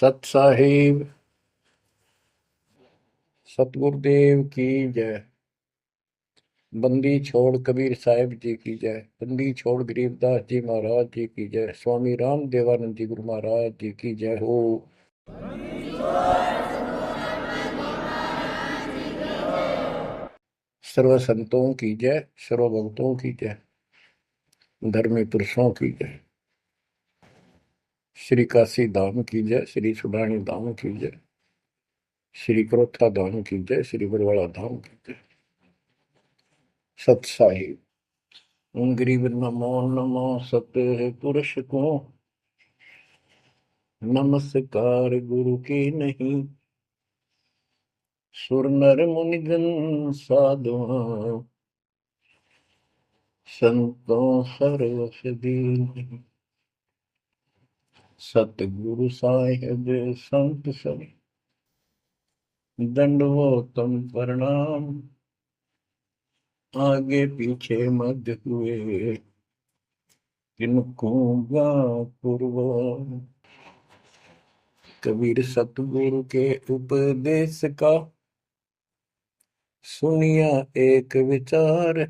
सत साहिब सतगुरुदेव की जय। बंदी छोड़ कबीर साहिब जी की जय। बंदी छोड़ गरीबदास जी महाराज जी की जय। स्वामी राम देवानंद जी गुरु महाराज जी की जय हो। सर्व संतों की जय, सर्व भक्तों की जय, धर्मी पुरुषों की जय। श्री काशी धाम की जय, श्री सुडानी धाम की जय, श्री क्रोथा धाम की जय, श्री बरवाड़ा धाम की जय। सत साहिब गरीब नमो नमो सत पुरुष को नमस्कार गुरु की नहीं। सुर नर मुनिजन साधुआ संतों सर्वस दीन। सतगुरु साहिब संत सब दंडवतम प्रणाम। आगे पीछे मध्य हुए किनको पूर्व। कबीर सतगुरु के उपदेश का सुनिया एक विचार।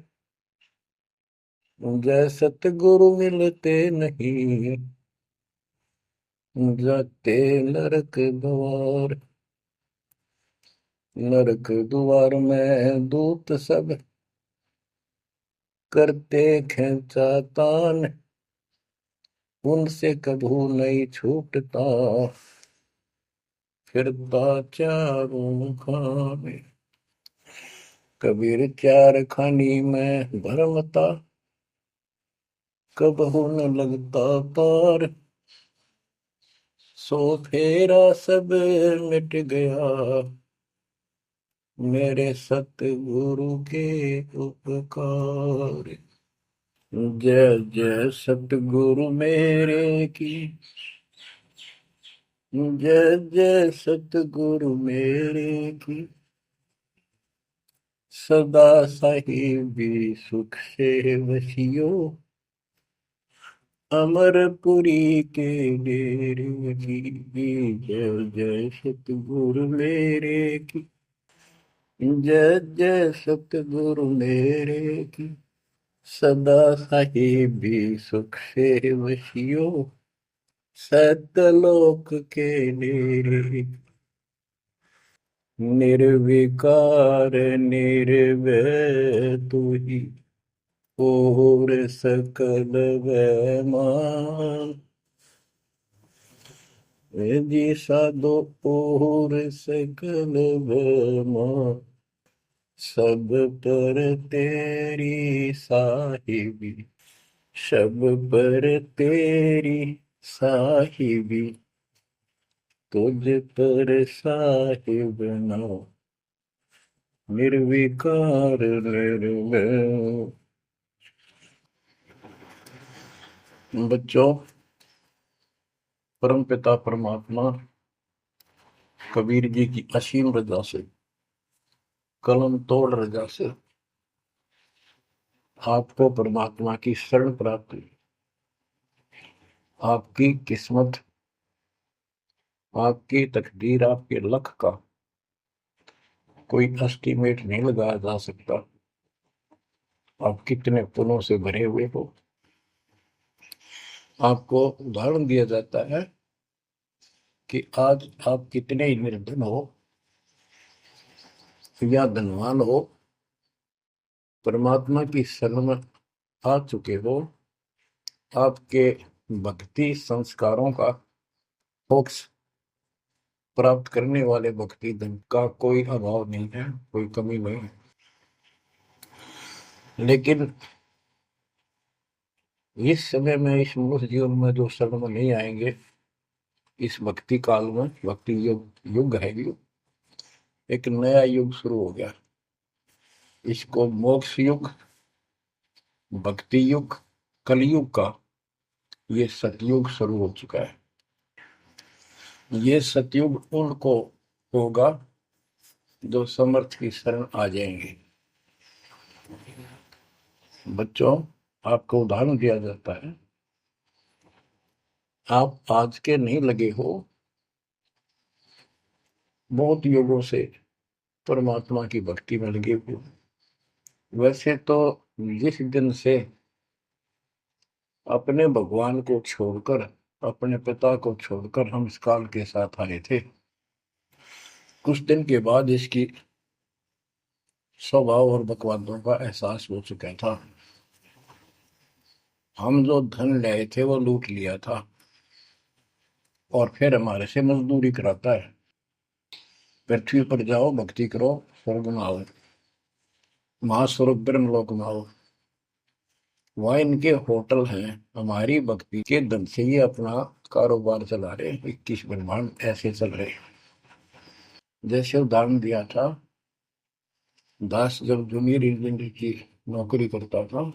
जय सतगुरु मिलते नहीं जाते नरक द्वार। नरक द्वार में दूत सब करते खेचा तान। उनसे कभू नहीं छूटता फिरता चारों खाने। कबीर चार खानी में भरमता कबहू न लगता पार। सो फेरा सब मिट गया मेरे सतगुरु के उपकार। जय जय सतगुरु मेरे की जय जय सतगुरु मेरे की। सदा साहिबी सुख से वसियो अमरपुरी के डेरे की। जय जय सतगुरु मेरे की जय जय सतगुरु मेरे की। सदा साहिबी सुख से वसियो सतलोक के डेरे। निर्विकार निर्भय तू ही और सकल वैमान। जी साधो और सकल वैमान। सब पर तेरी साहिबी सब पर तेरी साहिबी। तुझ पर साहिब नाम निर्विकार निर्भय। बच्चों, परम पिता परमात्मा कबीर जी की असीम रजा से, कलम तोड़ रजा से आपको परमात्मा की शरण प्राप्त हुई। आपकी किस्मत, आपकी तकदीर, आपके लक का कोई एस्टीमेट नहीं लगाया जा सकता। आप कितने पुण्यों से भरे हुए हो। आपको उदाहरण दिया जाता है कि आज आप कितने ही निर्धन हो या धनवान हो, परमात्मा की शरण में आ चुके हो। आपके भक्ति संस्कारों का मोक्ष प्राप्त करने वाले भक्ति धन का कोई अभाव नहीं है, कोई कमी नहीं है। लेकिन इस समय में, इस मनुष्य जीवन में जो शरण में नहीं आएंगे, इस भक्ति काल में, भक्ति युग है, एक नया युग शुरू हो गया। इसको मोक्ष युग, भक्ति युग, कलयुग का ये सतयुग शुरू हो चुका है। ये सतयुग उनको होगा जो समर्थ की शरण आ जाएंगे। बच्चों, आपको उदाहरण दिया जाता है, आप आज के नहीं लगे हो, बहुत योगों से परमात्मा की भक्ति में लगे हुए। वैसे तो जिस दिन से अपने भगवान को छोड़कर, अपने पिता को छोड़कर हम इस काल के साथ आए थे, कुछ दिन के बाद इसकी स्वभाव और बकवादों का एहसास हो चुका था। हम जो धन लाए थे वो लूट लिया था और फिर हमारे से मजदूरी कराता है। पृथ्वी पर जाओ, भक्ति करो, स्वर्ग में आओ, महास्वर्ग ब्रह्मलोक में आओ। वहाँ इनके होटल हैं। हमारी भक्ति के धन से ये अपना कारोबार चला रहे। 21 ब्रह्मांड ऐसे चल रहे। जैसे उदाहरण दिया था, दास जब जूनियर इंजीनियर की नौकरी करता था,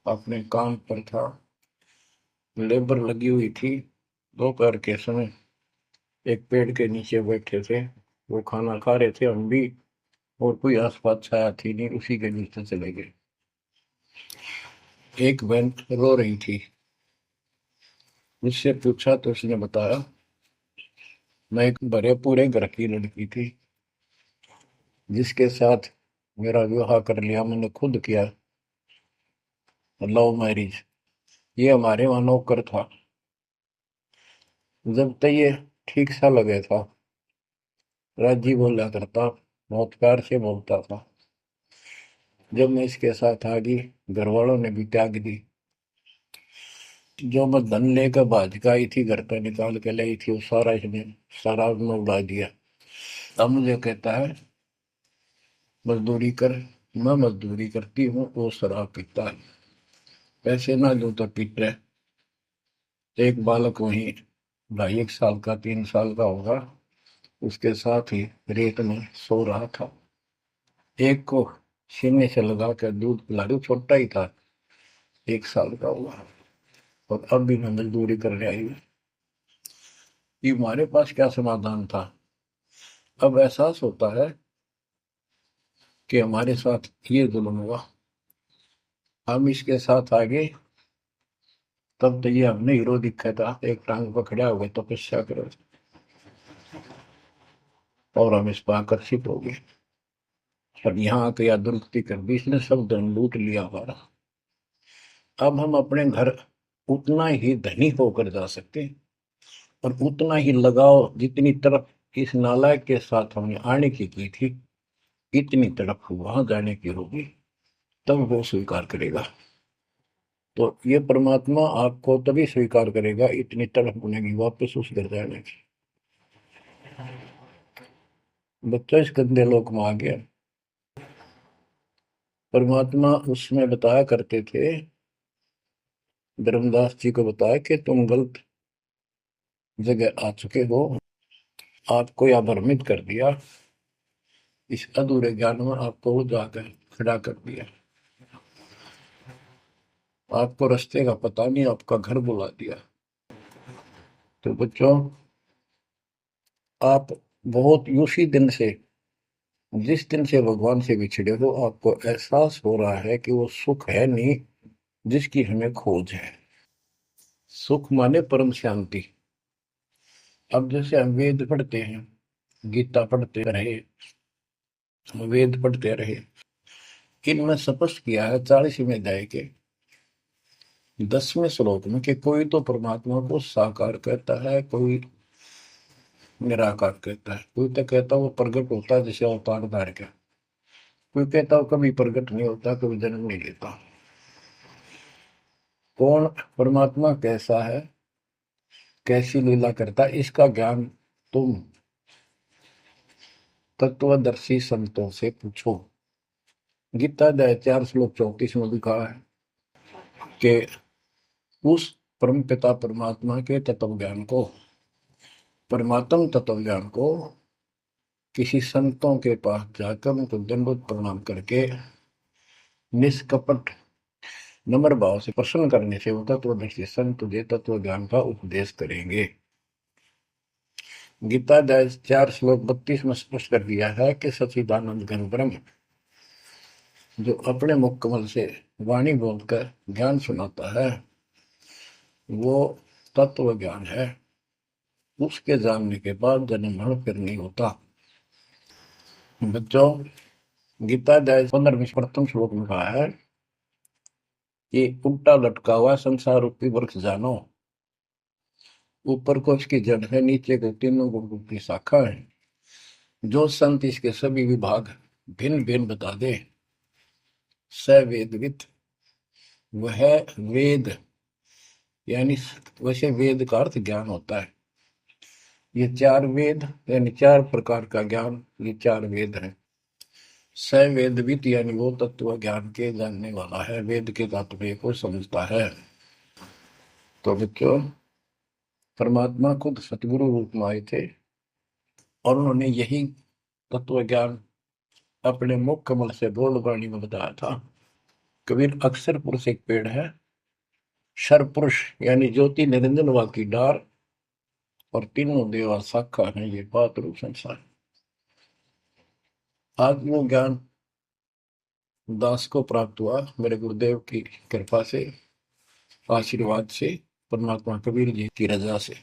अपने काम पर था, लेबर लगी हुई थी, दोपहर के समय एक पेड़ के नीचे बैठे थे, वो खाना खा रहे थे, हम भी, और कोई आसपास छाया थी नहीं, उसी के नीचे चले गए। एक बहन रो रही थी, मुझसे पूछा तो उसने बताया, मैं एक भरे पूरे घर की लड़की थी जिसके साथ मेरा विवाह कर लिया, मैंने खुद किया, लव मैरिज। ये हमारे वहां नौकर था। जब तक ये ठीक सा लगे था, राजी बोला करता, बहुत प्यार से बोलता था। जब मैं इसके साथ आ गई, घर वालों ने भी त्याग दी। जो मैं धन लेकर भाज का आई थी, घर पर निकाल के लाई थी, वो सारा इसने शराब में उड़ा दिया। अब मुझे कहता है मजदूरी कर। मैं मजदूरी करती हूँ, वो शराब पीता है। पैसे ना दो तो पीट रहे। एक बालक वहीं 2.5 साल का, 3 साल का होगा, उसके साथ ही रेत में सो रहा था। एक को सीने से लगा कर दूध पिला रही, छोटा ही था, 1 साल का हुआ, और अब भी मैं मजदूरी करने आई हूँ। ये हमारे पास क्या समाधान था? अब एहसास होता है कि हमारे साथ ये जुल्म हुआ, हम इसके साथ आगे। तब तो ये हमने हीरो दिखा था, एक टांग पकड़ा हुआ तपस्या करो, और हम इस पर आकर्षित हो गए, और यहाँ आके या दुर्गति कर दी, इसने सब धन लूट लिया हमारा। अब हम अपने घर उतना ही धनी होकर जा सकते हैं, और उतना ही लगाव जितनी तरफ इस नालायक के साथ हमने आने की थी, इतनी तरफ वहां जाने की होगी, तब वो स्वीकार करेगा। तो ये परमात्मा आपको तभी स्वीकार करेगा, इतनी तरफ बनेगी वापस उस घर जाने की। बच्चा इस गंदे लोक में आ गया। परमात्मा उसमें बताया करते थे, धर्मदास जी को बताया कि तुम गलत जगह आ चुके हो, आपको या भ्रमित कर दिया, इस अधूरे ज्ञान में आपको वो जाकर खड़ा कर दिया, आपको रास्ते का पता नहीं, आपका घर बुला दिया। तो बच्चों, आप बहुत उसी दिन से, जिस दिन से भगवान से बिछड़े हो, आपको एहसास हो रहा है कि वो सुख है नहीं जिसकी हमें खोज है। सुख माने परम शांति। अब जैसे हम वेद पढ़ते हैं, गीता पढ़ते रहे, वेद पढ़ते रहे, इनमें स्पष्ट किया है 40वें अध्याय के 10वें श्लोक में कि कोई तो परमात्मा को साकार कहता है, कोई निराकार कहता है, कोई तो कहता है वो प्रकट होता है जैसे अवतार धार के, कोई कहता है कभी प्रकट नहीं होता, कभी जन्म नहीं लेता। कौन परमात्मा कैसा है, कैसी लीला करता है, इसका ज्ञान तुम तत्वदर्शी संतों से पूछो। गीता अध्याय 4 श्लोक 34 में लिखा है कि उस परम पिता परमात्मा के तत्व ज्ञान को, परमात्म तत्व ज्ञान को किसी संतों के पास जाकर उनको दंडवत प्रणाम करके निष्कपट नम्र भाव से प्रसन्न करने से वो तत्वदर्शी संत तुझे तत्व ज्ञान का उपदेश करेंगे। गीता अध्याय 4 श्लोक 32 में स्पष्ट कर दिया है कि सच्चिदानंद घन ब्रह्म जो अपने मुख कमल से वाणी बोलकर ज्ञान सुनाता है, वो तत्व ज्ञान है। उसके जानने के बाद जन्म मरण फिर नहीं होता। बच्चों, गीता अध्याय 15 प्रथम श्लोक में कहा है कि उल्टा लटका हुआ संसार रूपी वृक्ष जानो, ऊपर को इसकी जड़ है, नीचे को तीनों गुण की शाखा है। जो संत इसके सभी विभाग भिन्न भिन्न बता दे, स वेदविद, वह वेद, यानी वैसे वेद का अर्थ ज्ञान होता है। ये चार वेद यानी चार प्रकार का ज्ञान, ये चार वेद है। स वेदविद यानी वो तत्व ज्ञान के जानने वाला है, वेद के तात्पर्य को समझता है। तो बच्चों, परमात्मा खुद सतगुरु रूप में आए थे और उन्होंने यही तत्व ज्ञान अपने मुख कमल से बोल वाणी में बताया था। कबीर अक्षर पुरुष एक पेड़ है, शर पुरुष यानी ज्योति निरंजन वा की डार, और तीनों देवा शाखा है ये बात रूप संसार। आज वो ज्ञान दास को प्राप्त हुआ मेरे गुरुदेव की कृपा से, आशीर्वाद से, परमात्मा कबीर जी की रजा से।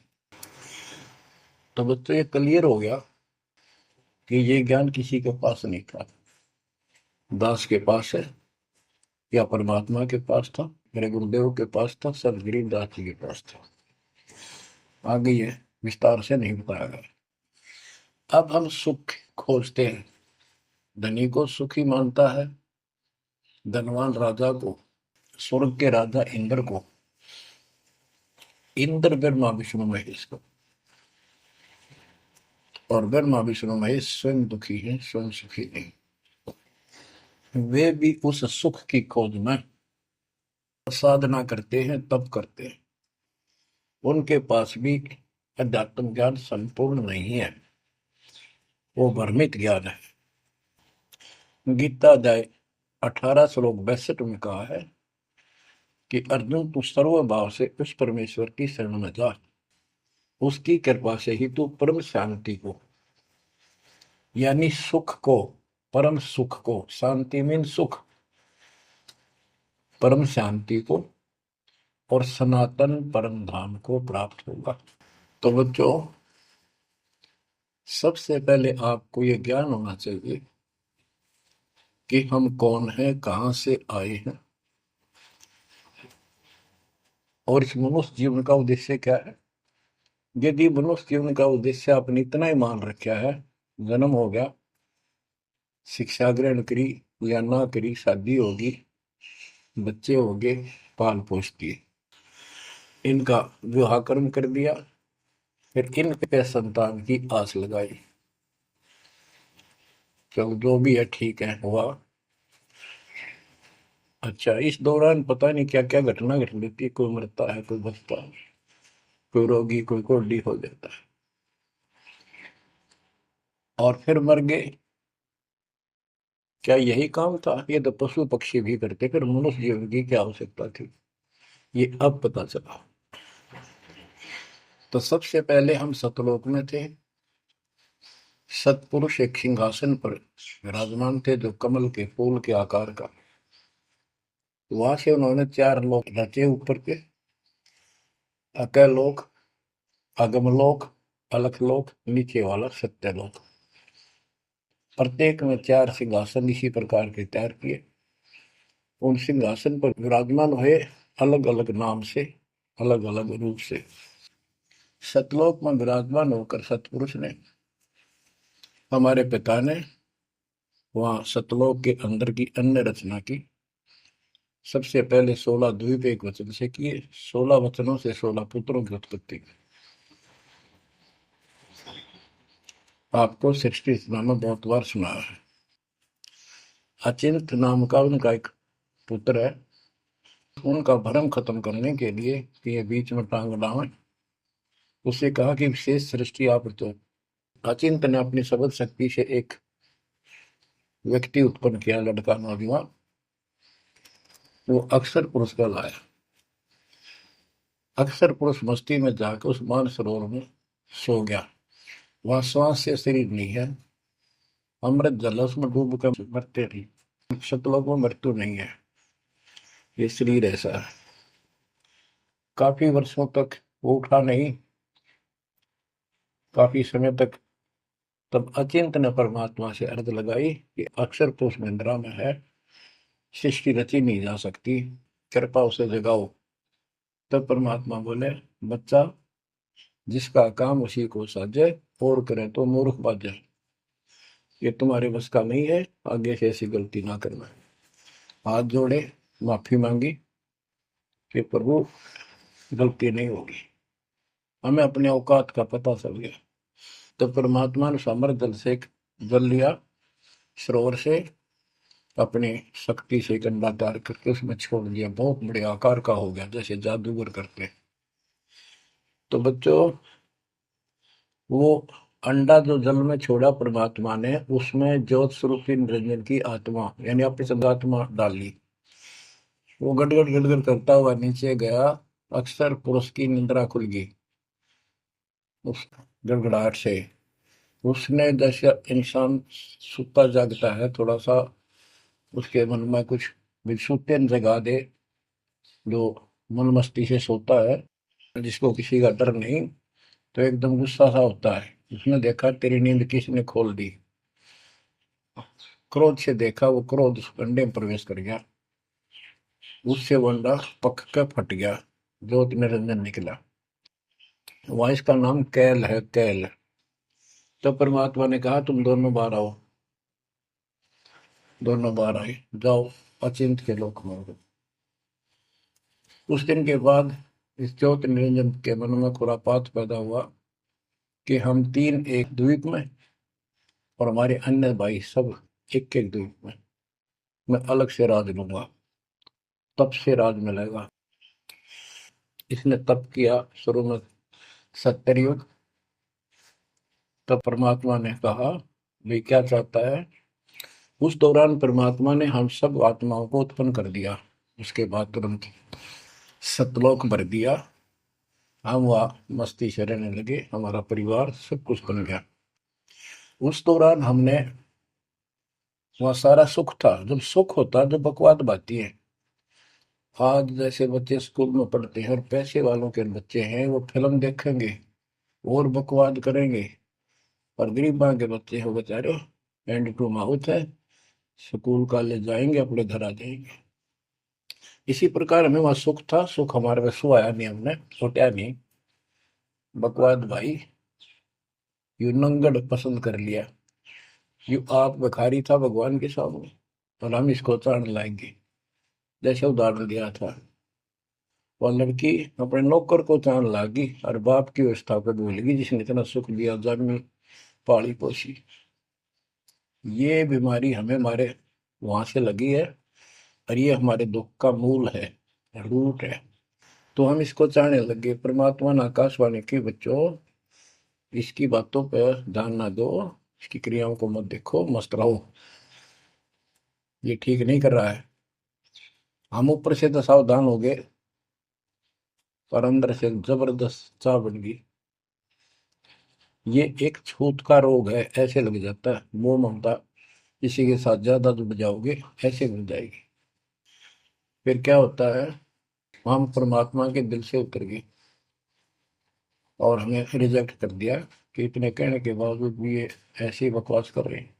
तो बच्चों, ये क्लियर हो गया कि ये ज्ञान किसी के पास नहीं था, दास के पास है या परमात्मा के पास था, मेरे गुरुदेव के पास था, सर गरीबदास जी के पास था। आगे ये विस्तार से नहीं बताया गया। अब हम सुख खोजते हैं, धनी को सुखी मानता है, धनवान राजा को, स्वर्ग के राजा इंद्र को, इंद्र ब्रह्मा विष्णु महेश को, और ब्रह्मा विष्णु महेश स्वयं दुखी हैं, स्वयं सुखी नहीं। वे भी उस सुख की खोज में साधना करते हैं, तप करते हैं। उनके पास भी अध्यात्म ज्ञान संपूर्ण नहीं है, वो भ्रमित ज्ञान है। गीता अध्याय 18 श्लोक 62 में कहा है कि अर्जुन, तू सर्व भाव से उस परमेश्वर की शरण में जा, उसकी कृपा से ही तू परम शांति को, यानी सुख को, परम सुख को, शांति मीन सुख, परम शांति को और सनातन परम धाम को प्राप्त होगा। तो बच्चों, सबसे पहले आपको यह ज्ञान होना चाहिए कि हम कौन हैं, कहां से आए हैं, और इस मनुष्य जीवन का उद्देश्य क्या है। यदि मनुष्य जीवन का उद्देश्य आपने इतना ही मान रखा है, जन्म हो गया, शिक्षा ग्रहण करी या ना करी, शादी होगी, बच्चे हो गए, पाल पोष किए, इनका विवाह कर्म कर दिया, फिर इन पे संतान की आस लगाई, चलो जो भी है ठीक है, हुआ। अच्छा, इस दौरान पता नहीं क्या क्या घटना घट लेती है, कोई मरता है, कोई बचता है, कोई रोगी, कोई कोढ़ी हो जाता है, और फिर मर गए। क्या यही काम था? ये तो पशु पक्षी भी करते, फिर मनुष्य जीवन की क्या आवश्यकता थी, ये अब पता चला। तो सबसे पहले हम सतलोक में थे, सतपुरुष एक सिंहासन पर विराजमान थे जो कमल के फूल के आकार का। वहां से उन्होंने चार लोक रचे ऊपर के, अकलोक, अगमलोक, अलखलोक, नीचे वाला सत्यलोक। प्रत्येक में चार सिंहासन इसी प्रकार के तैयार किए। उन सिंहासन पर विराजमान हुए अलग अलग नाम से, अलग अलग रूप से। सतलोक में विराजमान होकर सतपुरुष ने, हमारे पिता ने, वहां सतलोक के अंदर की अन्य रचना की। सबसे पहले 16 द्वीप एक वचन से किए, 16 वचनों से 16 पुत्रों की उत्पत्ति की। आपको सृष्टि में बहुत बार सुना है। अचिंत नाम का उनका एक पुत्र है, उनका भ्रम खत्म करने के लिए कि ये बीच में टांग डावे, उसे कहा कि विशेष सृष्टि आप तो। अचिंत ने अपनी शब्द शक्ति से एक व्यक्ति उत्पन्न किया, लड़का नौजवान, वो अक्षर पुरुष का लाया। अक्षर पुरुष मस्ती में जाकर उस मानसरोवर में सो गया। वहां श्वास से शरीर नहीं है, अमृत जल उसमें डूब कर मरते नहीं, सतलोक में मृत्यु नहीं है, ये शरीर ऐसा है। काफी वर्षों तक वो उठा नहीं, काफी समय तक। तब अचिंत ने परमात्मा से अर्ज लगाई कि अक्षर तो उस निंद्रा में है, सृष्टि रची नहीं जा सकती, कृपा उसे जगाओ। तब परमात्मा बोले, बच्चा, जिसका काम उसी को साजे, और करे तो मूर्ख बाजे। ये तुम्हारे बस का नहीं है, आगे से ऐसी गलती ना करना। हाथ जोड़े, माफी मांगी कि प्रभु गलती नहीं होगी। हमें अपने औकात का पता चल गया। तो परमात्मा ने समर जल से जल लिया, सरोवर से, अपनी शक्ति से एक अंडा तैयार करके उसमें छोड़ दिया। बहुत बड़े आकार का हो गया, जैसे जादूगर करते। तो बच्चों, वो अंडा जो जल में छोड़ा परमात्मा ने, उसमें ज्योत स्वरूपी निरंजन की आत्मा यानी अपनी सदात्मा डाली। वो गड़गड़ गड़गड़ करता हुआ नीचे गया। अक्सर पुरुष की निंद्रा खुल गई उस गड़गड़ाहट से। उसने, जैसे इंसान सुता जागता है, थोड़ा सा उसके मन में कुछ विक्षुप्तन जगा दे, जो मन मस्ती से सोता है, जिसको किसी का डर नहीं, तो एकदम गुस्सा सा होता है। उसने देखा तेरी नींद किसने खोल दी। क्रोध से देखा, वो क्रोध उस अंडे में प्रवेश कर गया। उससे वो अंडा पक के फट गया, ज्योत निरंजन निकला। वहां इसका नाम कैल है, कैल। तो परमात्मा ने कहा, तुम दोनों बाहर आओ। दोनों बाहर आए, जाओ अचिंत के लोक में। उस दिन के बाद इस ज्योत निरंजन के मन में खुरापात पैदा हुआ कि हम तीन एक द्वीप में, और हमारे अन्य भाई सब एक एक द्वीप में। मैं अलग से राज लूंगा, तप से राज मिलेगा। इसने तप किया शुरू में, 70 युग। तब परमात्मा ने कहा, भाई क्या चाहता है। उस दौरान परमात्मा ने हम सब आत्माओं को उत्पन्न कर दिया। उसके बाद तुरंत सतलोक भर दिया। हम वहाँ मस्ती से रहने लगे, हमारा परिवार सब कुछ बन गया। उस दौरान हमने, वहाँ सारा सुख था। जब सुख होता जब बकवाद बाती है। आज जैसे बच्चे स्कूल में पढ़ते हैं और पैसे वालों के बच्चे हैं, वो फिल्म देखेंगे और बकवाद करेंगे। और गरीबा के बच्चे हैं, बेचारे एंड टू माउथ है, स्कूल कॉलेज जाएंगे, अपने घर आ जाएंगे। इसी प्रकार हमें वहां सुख था। सुख हमारे में सो आया नहीं, हमने सोचा नहीं। बकवाद भाई, यू नंगड़ पसंद कर लिया। यू आप भिखारी था भगवान के सामने, और हम इसको ताड़ लाएंगे। जैसे उदाहरण दिया था, वह लड़की अपने नौकर को ताड़ लागी और बाप की व्यवस्था को भूल गई, जिसने इतना सुख दिया, जन्मी पाली पोसी। ये बीमारी हमें हमारे वहां से लगी है, और ये हमारे दुख का मूल है, रूट है। तो हम इसको चाहने लगे। परमात्मा ने आकाशवाणी की, बच्चों इसकी बातों पर ध्यान ना दो, इसकी क्रियाओं को मत देखो, मस्त रहो, ये ठीक नहीं कर रहा है। हम ऊपर से तो सावधान हो गए, पर अंदर से जबरदस्त चाह बन गई। ये एक छूत का रोग है, ऐसे लग जाता है। मोह ममता किसी के साथ ज्यादा जुड़ जाओगे, ऐसे मिल जाएगी। फिर क्या होता है, हम परमात्मा के दिल से उतर गए और हमें रिजेक्ट कर दिया कि इतने कहने के बावजूद भी ये ऐसी बकवास कर रहे हैं।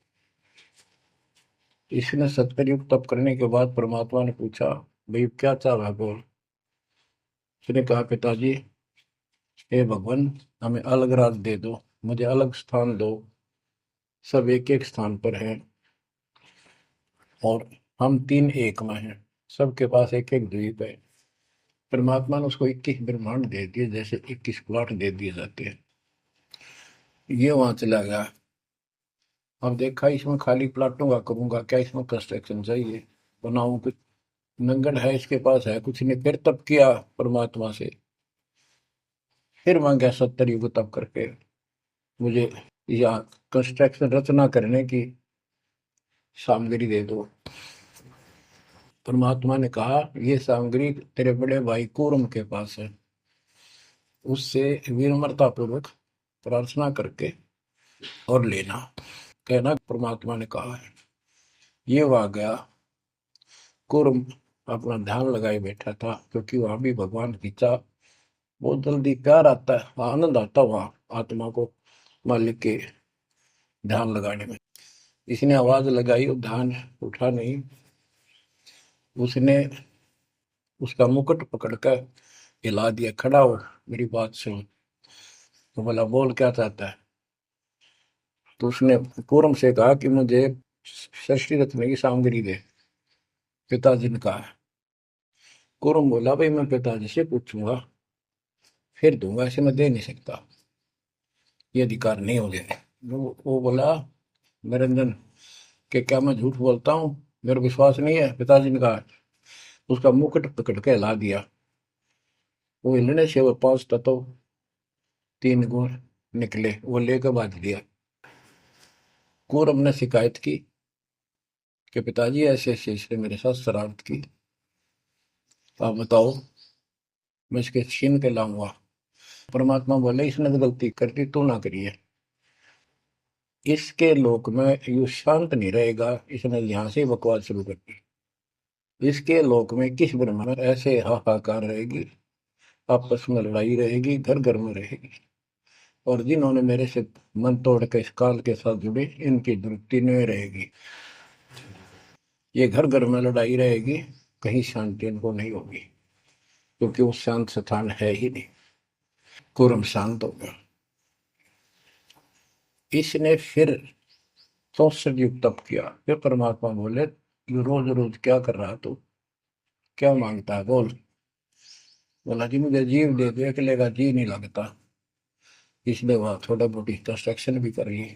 इसने 70 युग तप करने के बाद परमात्मा ने पूछा, भाई क्या चाह रहा है, बोल। उसने कहा, पिताजी, हे भगवान, हमें अलग राज दे दो, मुझे अलग स्थान दो। सब एक एक स्थान पर हैं, और हम तीन एक में हैं। सबके पास एक एक द्वीप है। परमात्मा ने उसको 21 ब्रह्मांड दे दिए, जैसे 21 प्लॉट दे दिए जाते हैं। ये वहां चला गया। अब देखा, इसमें खाली प्लाटों का करूंगा क्या, इसमें कंस्ट्रक्शन चाहिए, बनाऊं कुछ। नंगन है, इसके पास है कुछ नहीं। फिर तब किया परमात्मा से, फिर मांगा 70 युग तब करके, मुझे या कंस्ट्रक्शन रचना करने की सामग्री दे दो। परमात्मा ने कहा, ये सामग्री तेरे बड़े भाई कूर्म के पास है, उससे विनम्रता पूर्वक प्रार्थना करके और लेना, कहना परमात्मा ने कहा है। ये वहां गया। कूर्म अपना ध्यान लगाए बैठा था, क्योंकि वहां भी भगवान की चाह, बहुत जल्दी प्यार आता है, आनंद आता है वहां आत्मा को। मालिक के ध्यान लगाने में। इसने आवाज लगाई और ध्यान उठा नहीं। उसने उसका मुकुट पकड़कर हिला दिया, खड़ा हो, मेरी बात सुन। तो बोला, बोल क्या चाहता है? तो उसने पूरम से कहा कि मुझे षष्ठी रत्न की सामग्री दे, पिताजी ने कहा। पूरम बोला, भाई मैं पिताजी से पूछूंगा फिर दूंगा, ऐसे मैं दे नहीं सकता, ये अधिकार नहीं हो गया। वो बोला, निरंजन, कि क्या मैं झूठ बोलता हूँ? मेरा विश्वास नहीं है? पिताजी ने कहा। उसका मुकुट पकड़ के हिला दिया। वो हिलने से वो 5 तत्व 3 गुण निकले, वो लेकर बांध दिया। कौरव ने शिकायत की कि पिताजी ऐसे ऐसे इसने मेरे साथ शरारत की, आप बताओ, मैं इसके छीन के लाऊंगा। परमात्मा बोले, इसने तो गलती कर दी, तू ना करिए। इसके लोक में यू शांत नहीं रहेगा, इसने यहां से बकवास शुरू कर दी। इसके लोक में किस ब्रह्म में ऐसे हाहाकार रहेगी, आपस में लड़ाई रहेगी, घर घर में रहेगी। और जिन्होंने मेरे से मन तोड़ के इस काल के साथ जुड़े, इनकी तृप्ति नहीं रहेगी। ये घर घर में लड़ाई रहेगी, कहीं शांति इनको नहीं होगी, क्योंकि वो शांत स्थान है ही नहीं। कुरम शांत हो गया। इसने फिर 64 युग तप किया। फिर परमात्मा बोले, ये रोज रोज क्या कर रहा तू, क्या मांगता है, बोल। बोला, जी मुझे जीव दे दे, अकेले का जी नहीं लगता। इसलिए वहां थोड़ा बहुत कंस्ट्रक्शन भी कर रही है।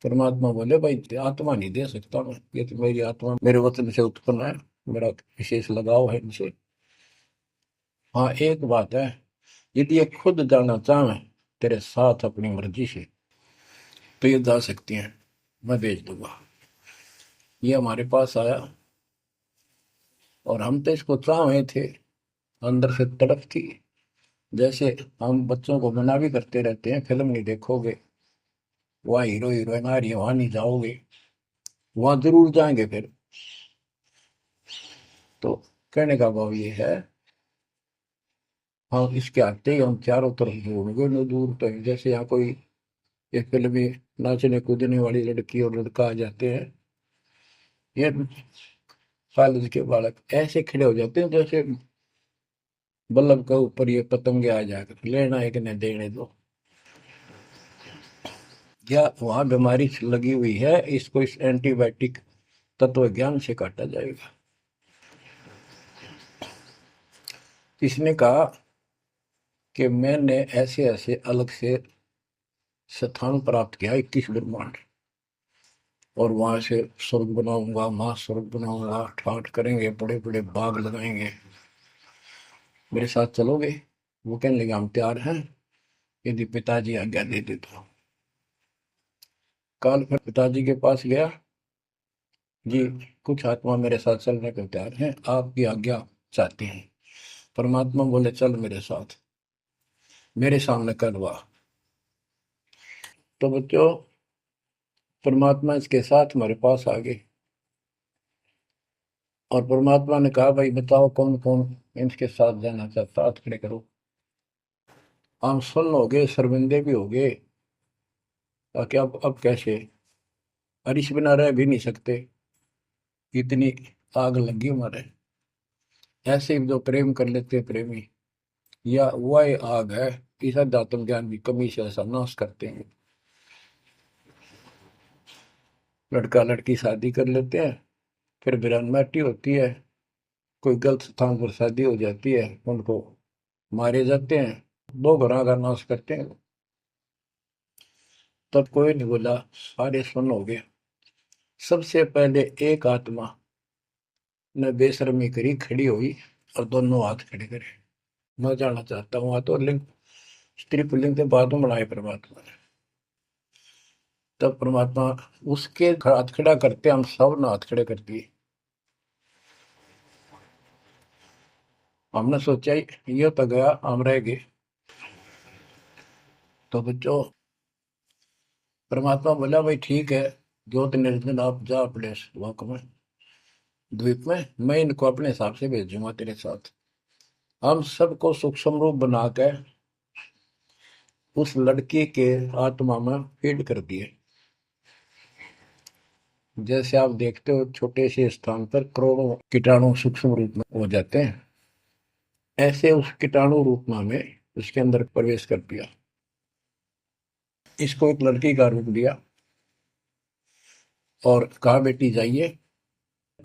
परमात्मा बोले, भाई आत्मा नहीं दे सकता मैं, ये तो मेरी आत्मा मेरे वतन से उत्पन्न है, मेरा विशेष लगाव है इनसे। हाँ, एक बात है, यदि ये खुद जाना चाहे तेरे साथ अपनी मर्जी से, तो ये जा सकती हैं, मैं भेज दूंगा। ये हमारे पास आया और हम तो इसको चाहे थे, अंदर से तड़प थी। जैसे हम बच्चों को मना भी करते रहते हैं, फिल्म नहीं देखोगे, वहाँ हीरो हीरोइन आ रही है, वहां नहीं जाओगे, वहां जरूर जाएंगे फिर। तो कहने का भाव ये है, हाँ, इसके आते ही हम चारों तरफ घूमेंगे, न दूर तक। जैसे यहाँ कोई एक फिल्म में नाचने कूदने वाली लड़की और लड़का आ जाते हैं, ये कॉलेज के बालक ऐसे खड़े हो जाते हैं जैसे बल्लभ के ऊपर ये पतंगे आ जाकर, लेना एक ने देने दो। या वहां बीमारी लगी हुई है, इसको इस एंटीबायोटिक तत्व ज्ञान से काटा जाएगा। इसने कहा कि मैंने ऐसे ऐसे अलग से स्थान प्राप्त किया, 21 ब्रह्मांड, और वहां से स्वर्ग बनाऊंगा, महास्वर्ग बनाऊंगा, ठाट करेंगे, बड़े बड़े बाग लगाएंगे, मेरे साथ चलोगे? वो कहने लगे, हम तैयार हैं, यदि पिताजी आज्ञा दे दे तो। काल फिर पिताजी के पास गया, जी कुछ आत्मा मेरे साथ चलने को तैयार हैं, आपकी आज्ञा चाहती हैं। परमात्मा बोले, चल मेरे साथ, मेरे सामने करवा। तो बच्चों, परमात्मा इसके साथ हमारे पास आ गए और परमात्मा ने कहा, भाई बताओ कौन कौन इनके साथ जाना चाहता, हाथ खड़े करो। हम सुन्न हो गए, शर्मिंदे भी हो गए, ताकि अब कैसे, अरिश बिना रह भी नहीं सकते, इतनी आग लगी हमारे। ऐसे ही जो प्रेम कर लेते हैं प्रेमी, या वह आग है, इस अध्यात्म ज्ञान की कमी से ऐसा नाश करते हैं। लड़का लड़की शादी कर लेते हैं, फिर वीरानमाटी होती है, कोई गलत स्थान पर शादी हो जाती है, उनको मारे जाते हैं, 2 घरों का नाश करते हैं। तब कोई नहीं बोला, सारे सुन हो गए। सबसे पहले एक आत्मा ने बेशर्मी करी, खड़ी हुई और दोनों हाथ खड़े करे, मैं जाना चाहता हूँ। तो लिंग, स्त्री पुल्लिंग के बाद में बढ़ाए परमात्मा ने। तब परमात्मा उसके हाथ खड़ा करते, हम सब ने हाथ खड़े कर दिए। हमने सोचा ये तो गया, हम रह गए। तो बच्चों, परमात्मा बोला, भाई ठीक है, ज्योत निरंजन आप जा अपने लोक में, द्वीप में, मैं इनको अपने हिसाब से भेजूंगा तेरे साथ। हम सबको सूक्ष्म रूप बना के उस लड़की के आत्मा में फीड कर दिए। जैसे आप देखते हो छोटे से स्थान पर करोड़ों कीटाणु सूक्ष्म रूप में हो जाते हैं, ऐसे उस कीटाणु रूप में उसके अंदर प्रवेश कर दिया। इसको एक लड़की का रूप दिया और कहा बेटी जाइए।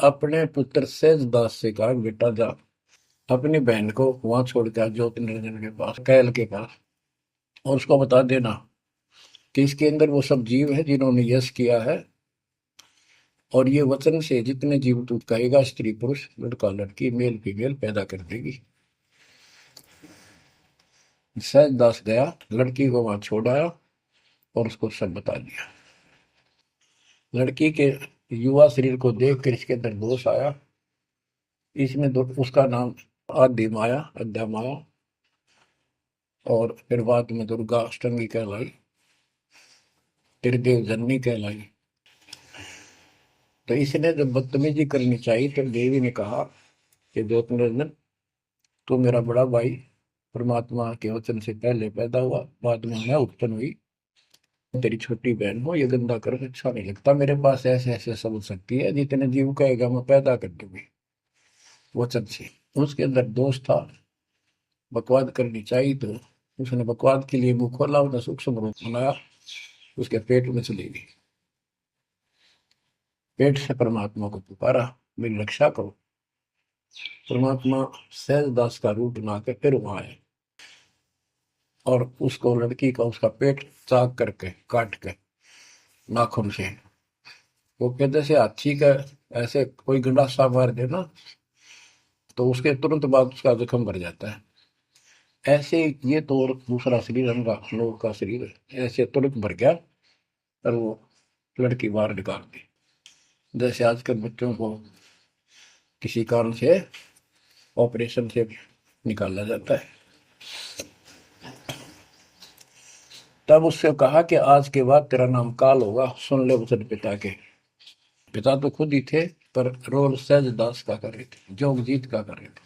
अपने पुत्र सेजदास से कहा बेटा जा अपनी बहन को वहां छोड़ के ज्योति निरंजन के पास, कैल के पास, और उसको बता देना कि इसके अंदर वो सब जीव है जिन्होंने यश किया है, और ये वचन से जितने जीव तू कहेगा स्त्री पुरुष लड़का लड़की मेल फीमेल पैदा कर देगी। सहजदास गया, लड़की को वहां छोड़ आया और उसको सब बता दिया। लड़की के युवा शरीर को देख कर इसके अंदर दोष आया। इसमें उसका नाम आदि माया, अद्या माया, और फिर बाद में दुर्गा अष्टंगी कहलाई, त्रिदेव जननी कहलाई। तो इसने जब बदतमीजी करनी चाहिए तो देवी ने कहा कि ज्योतिर्नंदन तू मेरा बड़ा भाई परमात्मा के वचन से पहले पैदा हुआ, बाद में मैं उत्पन्न हुई, तेरी छोटी बहन हो, ये गंदा कर अच्छा नहीं लगता, मेरे पास ऐसे ऐसे सब शक्ति है, जितने जीव कहेगा मैं पैदा कर दूंगी वचन से। उसके अंदर दोष था, बकवाद करनी चाहिए, तो उसने बकवाद के लिए मुंह खोला, उसने सूक्ष्म रूप बनाया, उसके पेट में चली गई। पेट से परमात्मा को पुकारा, मेरी रक्षा करो। परमात्मा सहजदास का रूप बना के फिर वहां आए और उसको लड़की का उसका पेट चाक करके काट के नाखून से, वो कहते से हाथी का ऐसे कोई गंडासा मार दे ना तो उसके तुरंत बाद उसका जख्म भर जाता है, ऐसे ये तो और दूसरा शरीर अंगा लोग का शरीर ऐसे तुरंत भर गया और वो लड़की बाहर निकाल दी। जैसे आजकल बच्चों को किसी कारण से ऑपरेशन से निकाला जाता है। तब उससे कहा कि आज के बाद तेरा नाम काल होगा, सुन ले वचन पिता के। पिता तो खुद ही थे पर रोल सहजदास का कर रहे थे, जोगजीत का कर रहे थे।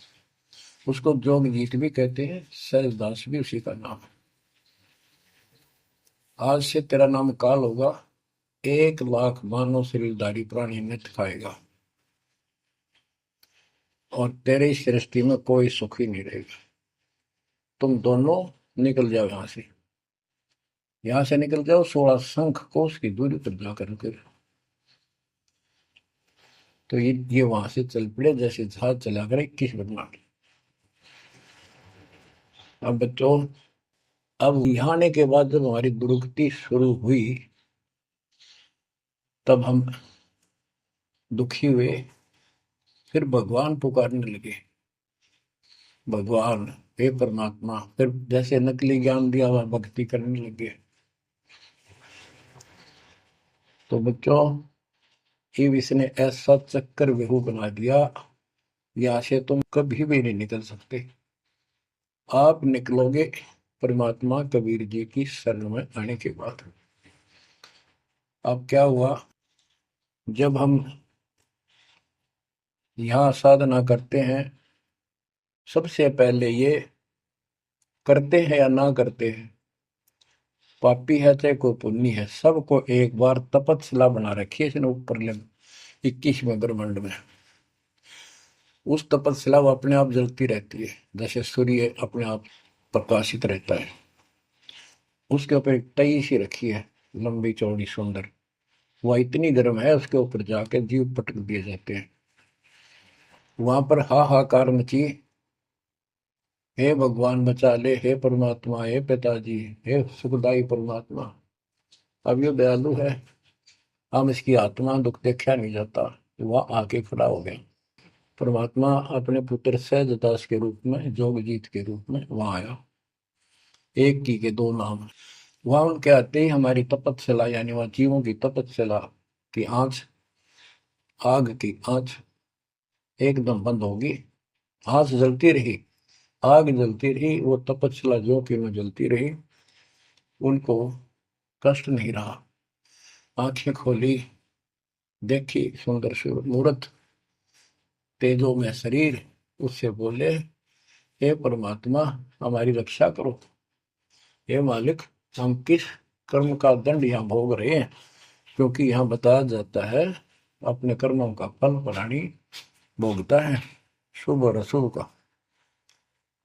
उसको जोगजीत भी कहते हैं, सहजदास भी उसी का नाम है। आज से तेरा नाम काल होगा, 1,00,000 मानव शरीरधारी प्राणी नित्य खाएगा और तेरे इस सृष्टि में कोई सुख ही नहीं रहेगा। तुम दोनों निकल जाओ यहां से निकल जाओ, 16 शंख कोस की दूरी पर जाकर के। तो ये वहां से चल पड़े जैसे जहाज चला कर 21 बदना। अब बच्चों, अब यहाँ आने के बाद जब हमारी दुर्गति शुरू हुई तब हम दुखी हुए, फिर भगवान पुकारने लगे, भगवान हे परमात्मा। फिर जैसे नकली ज्ञान दिया हुआ भक्ति करने लगे। तो बच्चों, ये इसने ऐसा चक्कर व्यू बना दिया, यहाँ से तुम कभी भी नहीं निकल सकते। आप निकलोगे परमात्मा कबीर जी की शरण में आने के बाद। अब क्या हुआ, जब हम यहाँ साधना करते हैं, सबसे पहले ये करते हैं या ना करते हैं, पापी है चाहे कोई पुण्य है, सबको एक बार तपस्या बना रखी है इसने ऊपर 21वें ब्रह्मांड में। उस तपस्या वो अपने आप जलती रहती है, जैसे सूर्य अपने आप प्रकाशित रहता है। उसके ऊपर एक तई सी रखी है, लंबी चौड़ी सुंदर, वह इतनी गर्म है उसके ऊपर जाके जीव पटक दिए जाते हैं। वहां पर हाहाकार मची, हे भगवान बचा ले, हे परमात्मा, हे पिताजी, हे सुखदाई परमात्मा। अब ये दयालु है, हम इसकी आत्मा दुख देखा नहीं जाता। वह आके खड़ा हो गया। परमात्मा अपने पुत्र सहजदास के रूप में, जोगजीत के रूप में वहां आया। एक की के दो नाम। वहां उनके आते ही हमारी तपस्या, यानी वह जीवों की तपस्या की आंच, आग की आंच एकदम बंद होगी। आंच जलती रही, आग जलती रही, वो तपस्या जो कि में जलती रही, उनको कष्ट नहीं रहा। आंखें खोली, देखी सुंदर मूर्त, तेजो में शरीर, उससे बोले हे परमात्मा हमारी रक्षा करो, हे मालिक हम किस कर्म का दंड यहाँ भोग रहे हैं, क्योंकि यहाँ बताया जाता है अपने कर्मों का फल प्राणी भोगता है, शुभ और अशुभ का।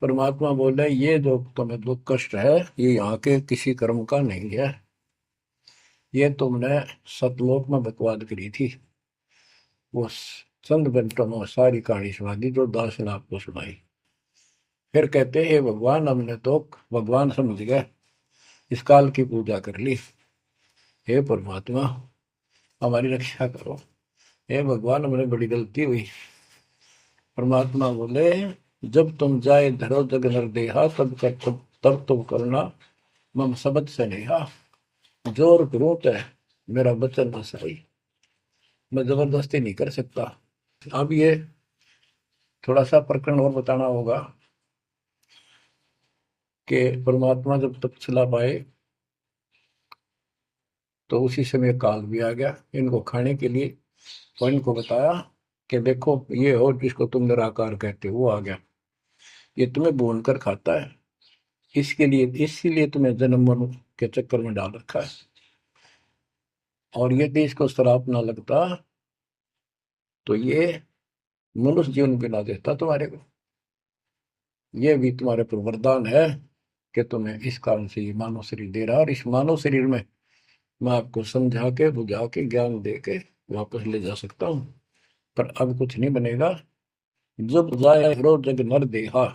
परमात्मा बोले ये जो तुम्हें दुख कष्ट है ये यहाँ के किसी कर्म का नहीं है, ये तुमने सतलोक में बकवाद करी थी। वो चंद घंटों में सारी कहानी सुना दी जो दास ने आपको सुनाई। फिर कहते हे भगवान, हमने तो भगवान समझ गए, इस काल की पूजा कर ली, हे परमात्मा हमारी रक्षा करो, हे भगवान हमने बड़ी गलती हुई। परमात्मा बोले जब तुम जाए धरो जग नर देहा तब तुम करना मम सबद से नेहा। जोर क्रोध है मेरा वचन बसाई, मैं जबरदस्ती नहीं कर सकता। अब ये थोड़ा सा प्रकरण और बताना होगा कि परमात्मा जब तक चला पाए तो उसी समय काल भी आ गया इनको खाने के लिए, और इनको बताया कि देखो ये हो जिसको तुम निराकार कहते हो वो आ गया, ये तुम्हें भून कर खाता है, इसके लिए इसीलिए तुम्हें जन्म मरण के चक्कर में डाल रखा है। और यदि इसको श्राप ना लगता तो ये मनुष्य जीवन भी ना देता तुम्हारे को। ये भी तुम्हारे पर वरदान है कि तुम्हें इस कारण से ये मानव शरीर दे रहा है, और इस मानव शरीर में मैं आपको समझा के बुझा के ज्ञान दे के वापस ले जा सकता हूँ, पर अब कुछ नहीं बनेगा। जब जाए रो जग नर देहा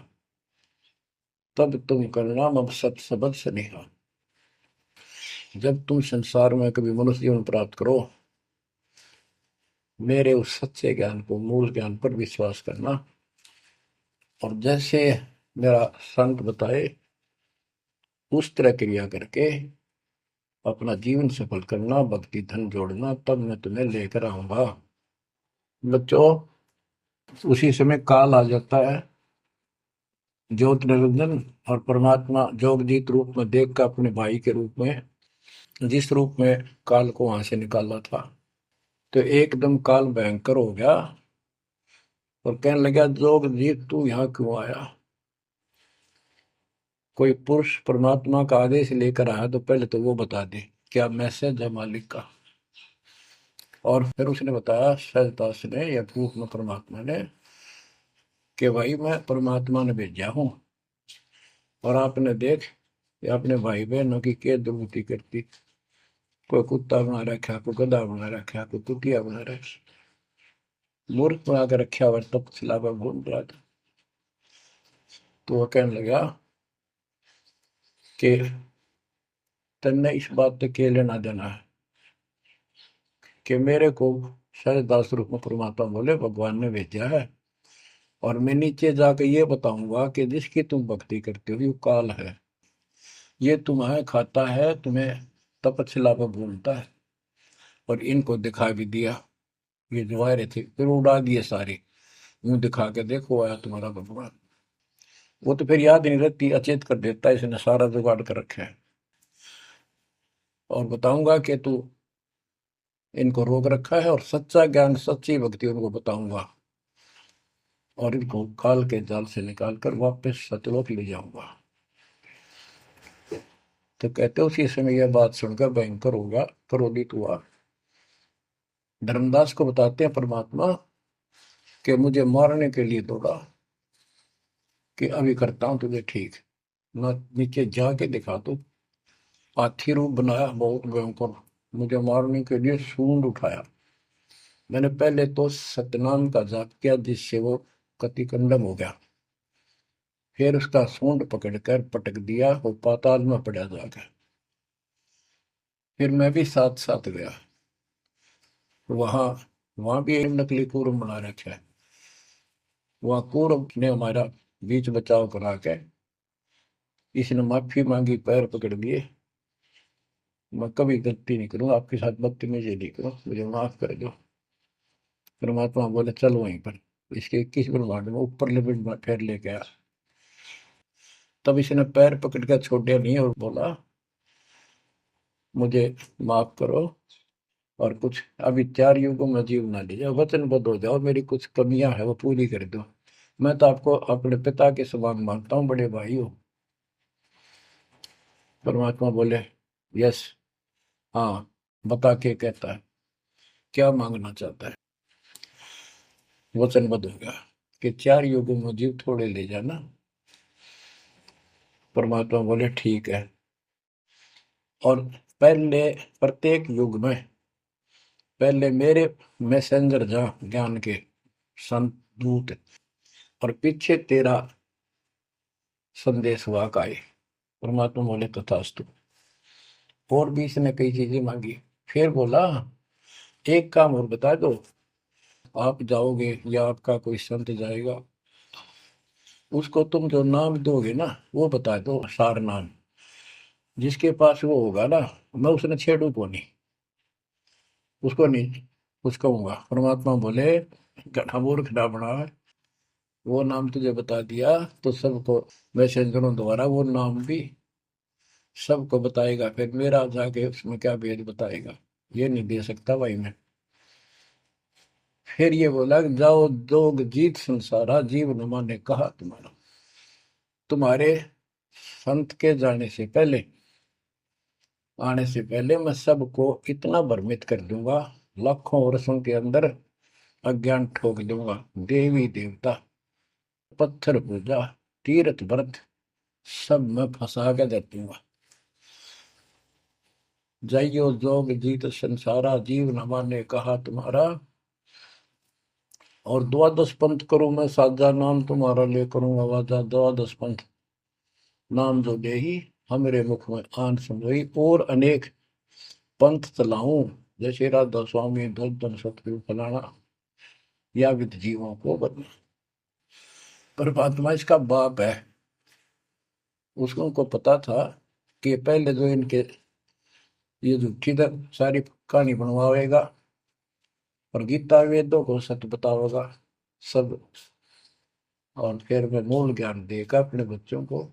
तब तुम करना मब सत सबद स्नेहा। जब तुम संसार में कभी मनुष्य जीवन प्राप्त करो, मेरे उस सच्चे ज्ञान को मूल ज्ञान पर विश्वास करना, और जैसे मेरा संत बताए उस तरह क्रिया करके अपना जीवन सफल करना, भक्ति धन जोड़ना, तब मैं तुम्हें लेकर आऊंगा। बच्चों उसी समय काल आ जाता है, ज्योत निरंजन और परमात्मा जोगजीत रूप में देख कर अपने भाई के रूप में, जिस रूप में काल को वहां से निकाला था, तो एकदम काल भयंकर हो गया और कहने लगा जोगजीत तू यहाँ क्यों आया। कोई पुरुष परमात्मा का आदेश लेकर आया तो पहले तो वो बता दे क्या मैसेज है मालिक का। और फिर उसने बताया सहजदास ने या रूप में परमात्मा ने कि भाई मैं परमात्मा ने भेजा हूं, और आपने देख अपने भाई बहनों की क्या दुर्गति करती, कोई कुत्ता बना रखा, कोई गधा बना रखा, कोई कुतिया बना रखा, मूर्ख बना कर रखा हुआ तब खिलाफा घूम रहा था। तो वह कहने लगा कि तन्ने इस बात से के लेना देना है कि मेरे को सहजदास रूप में परमात्मा बोले भगवान ने भेजा है, और मैं नीचे जाकर ये बताऊंगा कि जिसकी तुम भक्ति करते हो ये काल है, ये तुम्हें खाता है, तुम्हें तपस्या पर भूलता है। और इनको दिखा भी दिया, ये जो आ रहे थे फिर उड़ा दिए सारे, यूं दिखा के देखो आया तुम्हारा भगवान। वो तो फिर याद नहीं रहती, अचेत कर देता है, इसने सारा जुगाड़ कर रखा है। और बताऊंगा कि तू इनको रोक रखा है, और सच्चा ज्ञान सच्ची भक्ति उनको बताऊंगा, और इनको काल के जाल से निकाल कर वापस सतलोक ले जाऊंगा। तो कहते उसी समय यह बात सुनकर भयंकर होगा, क्रोधित हुआ। धर्मदास को बताते हैं परमात्मा कि मुझे मारने के लिए दौड़ा, कि अभी करता हूं तुझे ठीक, ना नीचे जाके दिखा दो। हाथी रूप बनाया बहुत भयंकर, मुझे मारने के लिए सूंड उठाया। मैंने पहले तो सतनाम का जाप किया जिससे वो कति कंडम हो गया, फिर उसका सूंड पकड़कर पटक दिया, वो पाताल में पड़ा जाकर। फिर मैं भी साथ साथ गया, वहां वहां भी एक नकली कूर्म बना रखा है, वहां कूर्म ने हमारा बीच बचाव करा के इसने माफी मांगी, पैर पकड़ लिए, मैं कभी गलती नहीं करूंगा आपके साथ, बदतमीजी नहीं करूं, मुझे माफ कर दो। परमात्मा बोले चल वहीं पर इसके 21 ब्रह्मांड में ऊपर लिमिट फिर लेके आया। तब इसने पैर पकड़ कर छोड़े नहीं और बोला मुझे माफ करो, और कुछ अभी 4 युगों में जीव ना लीजिए, वचनबद्ध हो जाओ, मेरी कुछ कमियां है वो पूरी कर दो। मैं तो आपको अपने पिता के समान मानता हूँ, बड़े भाई हो। परमात्मा बोले यस, हाँ, बता के कहता है क्या मांगना चाहता है। वचनबद्ध हो गया कि 4 युगों में जीव थोड़े ले जाना। परमात्मा बोले ठीक है। और पहले प्रत्येक युग में पहले मेरे मैसेंजर जा ज्ञान के संत दूत, और पीछे तेरा संदेश वाहक आए। परमात्मा बोले तथास्तु। और भी इसने कई चीजें मांगी। फिर बोला एक काम और बता दो, आप जाओगे या आपका कोई संत जाएगा, उसको तुम जो नाम दोगे ना वो बता दो, सार नाम। जिसके पास वो होगा ना, मैं उसने छेड़ू को नहीं, उसको नहीं कुछ कहूंगा। परमात्मा बोले गधा मूर्ख ना बना, वो नाम तुझे बता दिया तो सबको मैसेंजरों द्वारा वो नाम भी सबको बताएगा, फिर मेरा जाके उसमें क्या भेद बताएगा, ये नहीं दे सकता भाई मैं। फिर ये बोला कि जाओ जोग जीत संसारा, जीव न माने कहा तुम्हारा। तुम्हारे संत के जाने से पहले, आने से पहले मैं सबको इतना भ्रमित कर दूंगा, लाखों वर्षों के अंदर अज्ञान ठोक दूंगा। देवी देवता, पत्थर पूजा, तीर्थ व्रत सब मैं फंसा के दे दूंगा। जाइयो जोग जीत संसारा, जीव न माने कहा तुम्हारा। और द्वादश पंथ करूं मैं साजा, नाम तुम्हारा ले करूं आवाजा। द्वादश पंथ नाम जो दे ही हमरे मुख में आन समझई, और अनेक पंथ चलाऊं, जैसे राधा स्वामी दर्दन सतगुरु फलाना, या विद जीवों को बदला। परमात्मा इसका बाप है। उसको उनको पता था कि पहले जो इनके ये झूठी सारी कहानी बनवाएगा और गीता वेदों को सत्य बतावेगा सब, और फिर मैं मूल ज्ञान देगा अपने बच्चों को,